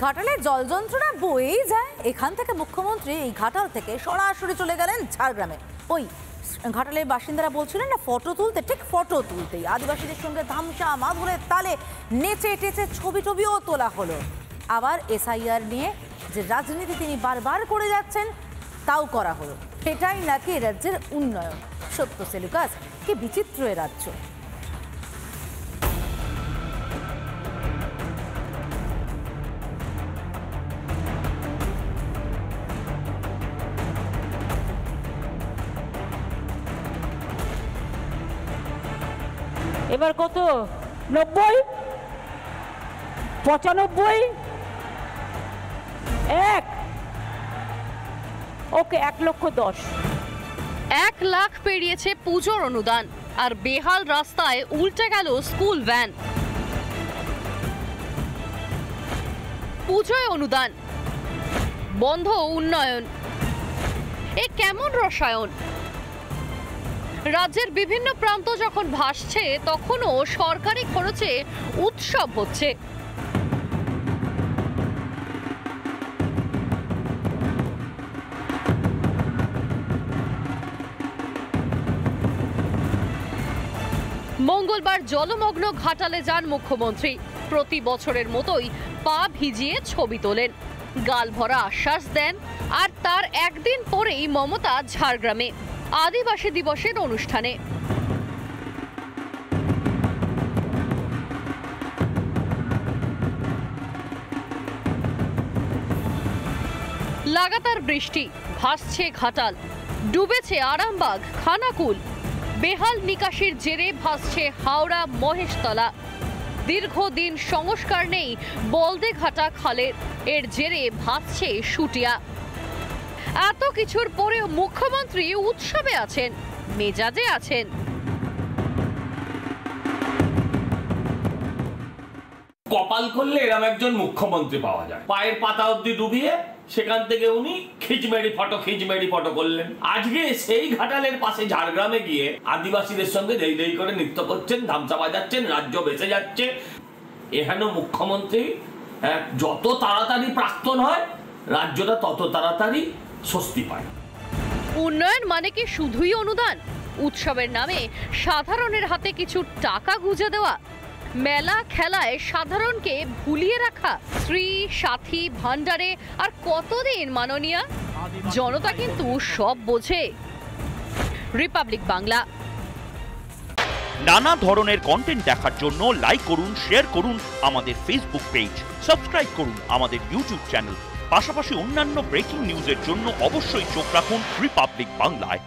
ঘাটালে জল যন্ত্রণা বয়েই যায়। এখান থেকে মুখ্যমন্ত্রী এই ঘাটাল থেকে সরাসরি চলে গেলেন ঝাড়গ্রামে। ওই ঘাটালের বাসিন্দারা বলছিলেন না ফটো তুলতে, ঠিক ফটো তুলতেই আদিবাসীদের সঙ্গে ধামসা মাদুরের তালে নেচে টেচে ছবিও তোলা হলো। আবার এসআইআর নিয়ে যে রাজনীতি তিনি বারবার করে যাচ্ছেন তাও করা হলো। এটাই নাকি রাজ্যের উন্নয়ন। সত্য সেলুকাস, কি বিচিত্র এ রাজ্য। এবার কত? 90, 95, 1, ওকে 1,10,000। 1 লাখ পেরিয়েছে পুজোর অনুদান, আর বেহাল রাস্তায় উল্টে গেল স্কুল ভ্যান। পুজোয় অনুদান, বন্ধ উন্নয়ন, এ কেমন রসায়ন? রাজ্যের বিভিন্ন প্রান্ত যখন ভাসছে তখনও সরকারি খরচে উৎসব হচ্ছে। মঙ্গলবার জলমগ্ন ঘাটালে যান মুখ্যমন্ত্রী। প্রতি বছরের মতোই পা ভিজিয়ে ছবি তোলেন, গাল ভরা আশ্বাস দেন, আর তার একদিন পরেই মমতা ঝাড়গ্রামে আদিবাসী দিবসের অনুষ্ঠানে। লাগাতার বৃষ্টি, ভাসছে ঘাটাল, ডুবেছে আরামবাগ, খানাকুল। বেহাল নিকাশির জেরে ভাসছে হাওড়া মহেশতলা। দীর্ঘদিন সংস্কার নেই বলদেঘাটা খালের, এর জেরে ভাসছে শুটিয়া। এত কিছুর পরেও মুখ্যমন্ত্রী উৎসবে আছেন, মেজাজে আছেন। কপাল করলে এরকম একজন মুখ্যমন্ত্রী পাওয়া যায়। পায়ের পাতা অব্দি ডুবিয়ে সেখান থেকে উনি খিচমেড়ি ফটো করলেন। আজকে সেই ঘাটালের পাশে ঝাড়গ্রামে গিয়ে আদিবাসীদের সঙ্গে দেই দেই করে নৃত্য করছেন, ধামসা বাজাচ্ছেন, রাজ্য বেঁচে যাচ্ছে। এখানে মুখ্যমন্ত্রী যত তাড়াতাড়ি প্রাক্তন হয়, রাজ্যটা তত তাড়াতাড়ি স্বস্তি পায়। উন্নয়ন মানে কি শুধুই অনুদান? উৎসবের নামে সাধারণের হাতে কিছু টাকা গুঁজে দেওয়া? মেলা খেলায় সাধারণকে ভুলিয়ে রাখা? স্ত্রী, সাথী, ভান্ডারে আর কতদিন মাননীয়া? জনতা কিন্তু সব বোঝে। রিপাবলিক বাংলা। নানা ধরনের কন্টেন্ট দেখার জন্য লাইক করুন, শেয়ার করুন আমাদের ফেসবুক পেজ, সাবস্ক্রাইব করুন আমাদের ইউটিউব চ্যানেল। পাশাপাশি অন্যান্য ব্রেকিং নিউজের জন্য অবশ্যই চোখ রাখুন রিপাবলিক বাংলায়।